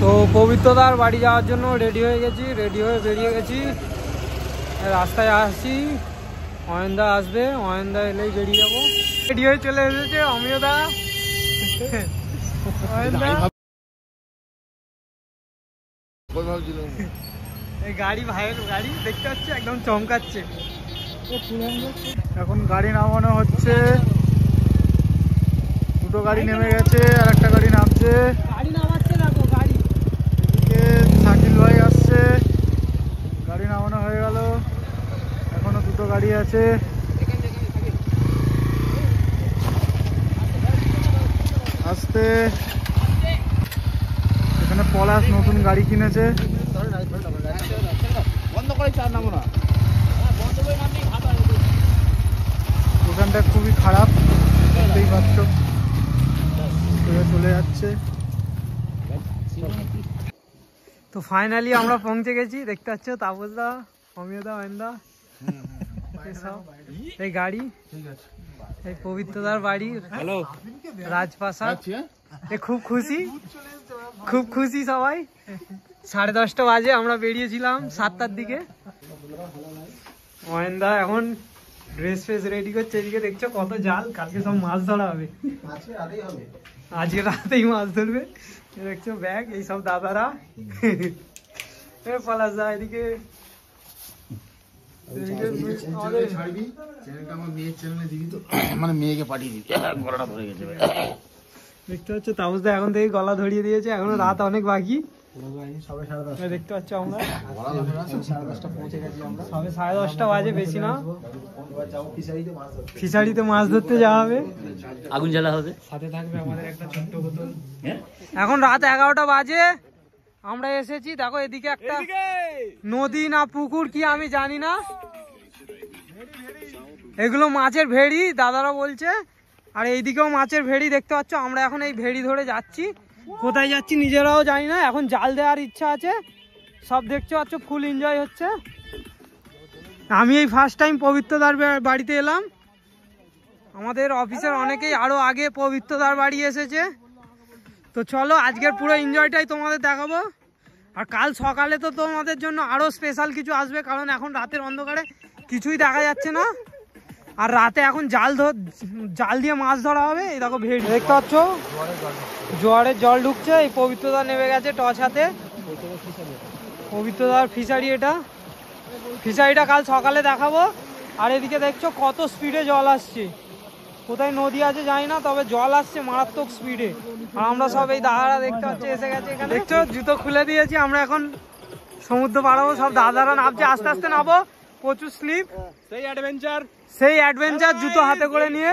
তো পবিত্রদার বাড়ি যাওয়ার জন্য রেডি হয়ে বেরিয়ে গেছি। রাস্তায় আসছি, অয়নদা আসবে, অয়নদা এলেই বেরিয়ে যাবো। রেডি হয়ে চলে এসেছে অমিয়দা। এই গাড়ি ভাইয়ের গাড়ি দেখতে পাচ্ছি, একদম চমকাচ্ছে। এখন গাড়ি নামানো হচ্ছে, দুটো গাড়ি নেমে গেছে, আর একটা গাড়ি নামছে। গাড়ি নামাচ্ছে না তো, গাড়ি এদিকে শাকিল ভাই আসছে, গাড়ি নামানো হয়ে গেল, এখনো দুটো গাড়ি আছে। আসতে এখানে পলাশ নতুন গাড়ি কিনেছে। দোকানটা খুবই খারাপ, দেখতেই পাচ্ছ, চলে যাচ্ছে। তো ফাইনালি আমরা পৌঁছে গেছি, দেখতে পাচ্ছ তাপসদা, অমিয়দা, অয়নদা, এই গাড়ি, এই পবিত্রদার বাড়ি রাজপ্রাসাদ। খুব খুশি সবাই। 10:30 বাজে, আমরা বেরিয়েছিলাম 7টার দিকে। অয়নদা এখন ড্রেস ফ্রেস রেডি করছে। এদিকে দেখছো কত জাল, কালকে সব মাছ ধরা হবে, আজকে রাতেই মাছ ধরবে। দেখছো ব্যাগ, এই সব দাদারা। পলাশদা এদিকে, মেয়েকে পাঠিয়ে দিই, গলাটা ধরে গেছে। দেখতে পাচ্ছ তাপসদা এখন থেকে গলা ধরিয়ে দিয়েছে, এখনো রাত অনেক বাকি। দেখতে পাচ্ছ আমরা সবে 10:30 বাজে, বেশি না। ফিশারিতে মাছ ধরতে যাওয়া হবে, আগুন জ্বালা হবে, সাথে থাকবে আমাদের একটা ছোট্ট বোতল। এখন রাত 11টা বাজে, আমরা এসেছি। দেখো এদিকে একটা নদী না পুকুর কি আমি জানি না, এগুলো মাছের ভেড়ি দাদারা বলছে। আর এইদিকেও মাছের ভেড়ি দেখতে পাচ্ছ। আমরা এখন এই ভেড়ি ধরে যাচ্ছি, কোথায় যাচ্ছি নিজেরাও জানি না। এখন জাল দেওয়ার ইচ্ছা আছে, সব দেখতে পাচ্ছ, ফুল এনজয় হচ্ছে। আমি এই ফার্স্ট টাইম পবিত্রদার বাড়িতে এলাম। আমাদের অফিসের অনেকেই আরো আগে পবিত্রদার বাড়ি এসেছে। তো চলো আজকের পুরো এনজয়টাই তোমাদের দেখাবো। আর কাল সকালে তো তোমাদের জন্য আরো স্পেশাল কিছু আসবে, কারণ এখন রাতের অন্ধকারে কিছুই দেখা যাচ্ছে না। আর রাতে এখন জাল দিয়ে মাছ ধরা হবে। এই দেখো ভেড়ি দেখতে পাচ্ছ, জোয়ারের জল ঢুকছে। এই পবিত্রদা নেমে গেছে টর্চ হাতে। পবিত্রদার ফিশারি, এটা ফিশারিটা কাল সকালে দেখাবো। আর এদিকে দেখছো কত স্পিডে জল আসছে, কোথায় নদী আছে জানি না, তবে জল আসছে মারাত্মক স্পিডে। আর আমরা সব এই দাদারা দেখতে পাচ্ছি এসে গেছে এখানে। দেখছো জুতো খুলে দিয়েছি, আমরা এখন সমুদ্র পাড়াবো। সব দাদারা নামছে, আস্তে আস্তে নামবো, প্রচুর স্লিপ। সেই অ্যাডভেঞ্চার জুতো হাতে করে নিয়ে,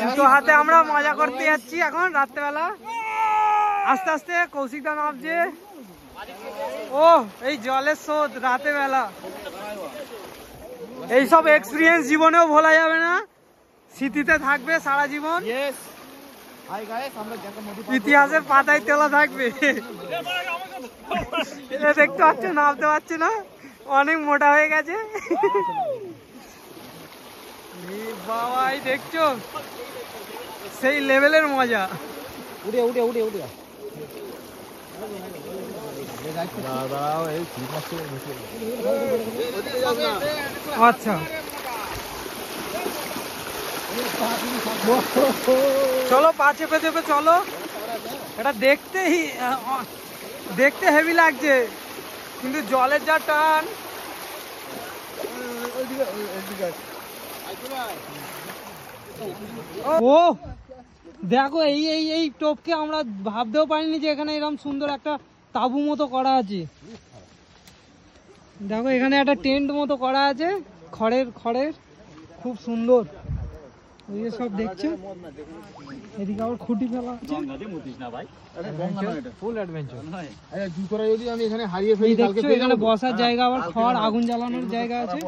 জুতো হাতে আমরা মজা করতে যাচ্ছি এখন রাত্রেবেলা। আস্তে আস্তে কৌশিকদা নামছে। ও এই জলের স্রোত রাতে বেলা, এইসব এক্সপিরিয়েন্স জীবনেও ভোলা যাবে না, স্মৃতিতে থাকবে সারা জীবন, ইতিহাসের পাতায় তেলা থাকবে। দেখতে পাচ্ছ নামতে পারছে না, অনেক মোটা হয়ে গেছে। বাবা দেখছো সেই লেভেলের মজা। উড়ে উড়ে উড়ে উড়ে আচ্ছা চলো পা চেপে চেপে চলো। এটা দেখতে হেভি লাগছে, কিন্তু জলের যা টান। ও দেখো এই টোপকে আমরা ভাবতেও পারিনি যে এখানে এরকম সুন্দর একটা তাবু মতো করা আছে। দেখো এখানে একটা টেন্ট মতো করা আছে খড়ের, খুব সুন্দর। ওই যে সব দেখছো, এদিকে আবার খুঁটি ফেলা আছে। এখানে বসার জায়গা, আবার খড়, আগুন জ্বালানোর জায়গা আছে।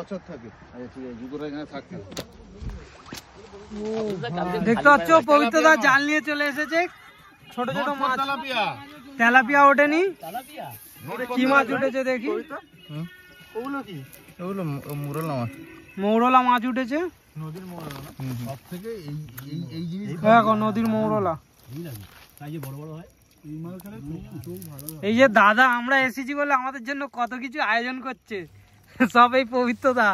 দেখতে পাচ্ছ পবিত্রদা জাল নিয়ে চলে এসেছে। ছোট ছোট মাছ, তেলাপিয়া ওঠেনি, কি মাছ উঠেছে দেখি। মৌরলা মাছ উঠেছে, নদীর মৌরলা। নদীর মৌরলা বড় বড় হয়। এই যে দাদা আমরা এসেছি বলে আমাদের জন্য কত কিছু আয়োজন করছে, সব এই পবিত্র দা।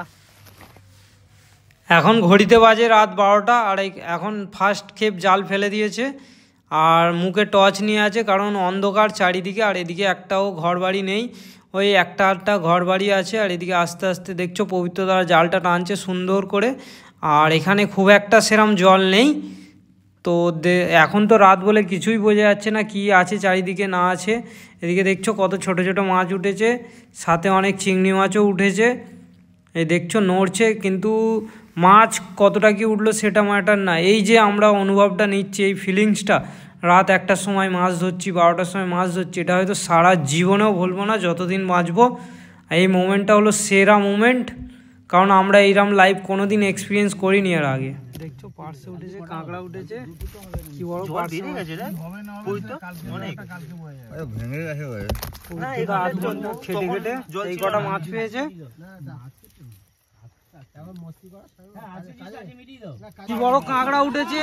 এখন ঘড়িতে বাজে রাত 12টা, আর এখন ফার্স্ট ক্ষেপ জাল ফেলে দিয়েছে আর মুখে টর্চ নিয়ে আছে, কারণ অন্ধকার চারিদিকে, আর এদিকে একটাও ঘর বাড়ি নেই, ওই একটা ঘর বাড়ি আছে। আর এদিকে আস্তে আস্তে দেখছো পবিত্র দ্বারা জালটা টানছে সুন্দর করে, আর এখানে খুব একটা সেরম জল নেই। তো এখন তো রাত বলে কিছুই বোঝা যাচ্ছে না কি আছে চারিদিকে না আছে। এদিকে দেখছো কত ছোট ছোট মাছ উঠেছে, সাথে অনেক চিংড়ি মাছও উঠেছে। এই দেখছো নড়ছে, কিন্তু মাছ কতটা কি উঠলো সেটা ম্যাটার না, এই যে আমরা অনুভবটা নিচ্ছি, এই ফিলিংসটা, রাত 1টার সময় মাছ ধরছি, 12টার সময় মাছ ধরছি, এটা হয়তো সারা জীবনেও ভুলবো না যতদিন বাঁচবো। এই মোমেন্টটা হলো সেরা মোমেন্ট, কারণ আমরা এইরকম লাইভ কোনোদিন এক্সপিরিয়েন্স করিনি এর আগে। দেখছো পার্সে উঠেছে, কাঁকড়া উঠেছে, কি বড় পার্সে খেটে খেটে এই কটা মাছ পেয়েছে। কি বড় কাঁকড়া উঠেছে,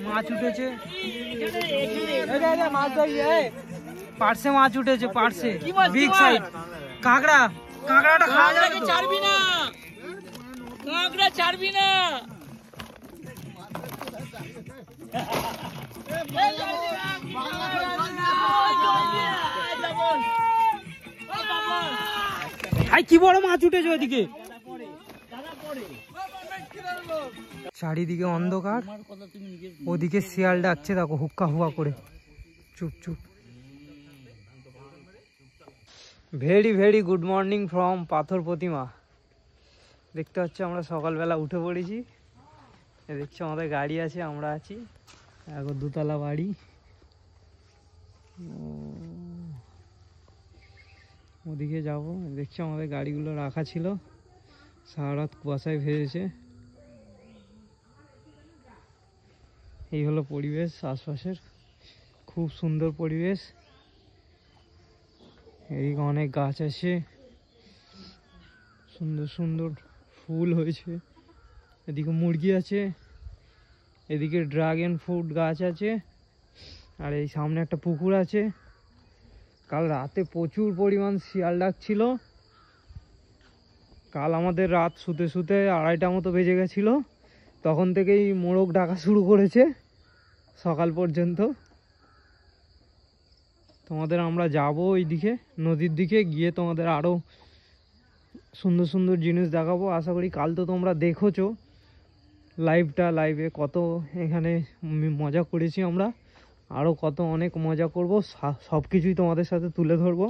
মাছ উঠেছে, পার্সে মাছ উঠেছে, পার্সে বিগ সাইজ কাঁকড়া। কাঁকড়াটা খাওয়া যাবে তো? ছাড়বি না, কাঁকড়া ছাড়বি না। কি বড় মাছ উঠেছে ওইদিকে, চারিদিকে অন্ধকার, ওদিকে শিয়াল ডাকছে দেখো হুক্কা হুয়া করে, চুপ চুপ। Very very good morning from পাথর প্রতিমা। দেখতে পাচ্ছ আমরা সকালবেলা উঠে পড়েছি, দেখছো আমাদের গাড়ি আছে, আমরা আছি, এখন 2তলা বাড়ি। ওদিকে যাব, দেখছো আমাদের গাড়িগুলো রাখা ছিল, সারা রাত কুয়াশায় ভেজেছে। এই হলো পরিবেশ আশপাশের, খুব সুন্দর পরিবেশ। এদিকে অনেক গাছ আছে, সুন্দর সুন্দর ফুল হয়েছে, এদিকে মুরগি আছে, এদিকে ড্রাগন ফ্রুট গাছ আছে, আর এই সামনে একটা পুকুর আছে। কাল রাতে প্রচুর পরিমাণ শিয়াল ডাকছিল, কাল আমাদের রাত শুতে শুতে 2:30 মতো বেজে গেছিল, তখন থেকেই মোরগ ডাকা শুরু করেছে সকাল পর্যন্ত। তোমাদের আমরা যাব ওই দিকে নদীর দিকে, গিয়ে তোমাদের আরও সুন্দর সুন্দর জিনিস দেখাবো। আশা করি কাল তো তোমরা দেখেছো লাইভে কত এখানে মজা করেছি আমরা, আরও কত অনেক মজা করব, সব কিছুই তোমাদের সাথে তুলে ধরবো।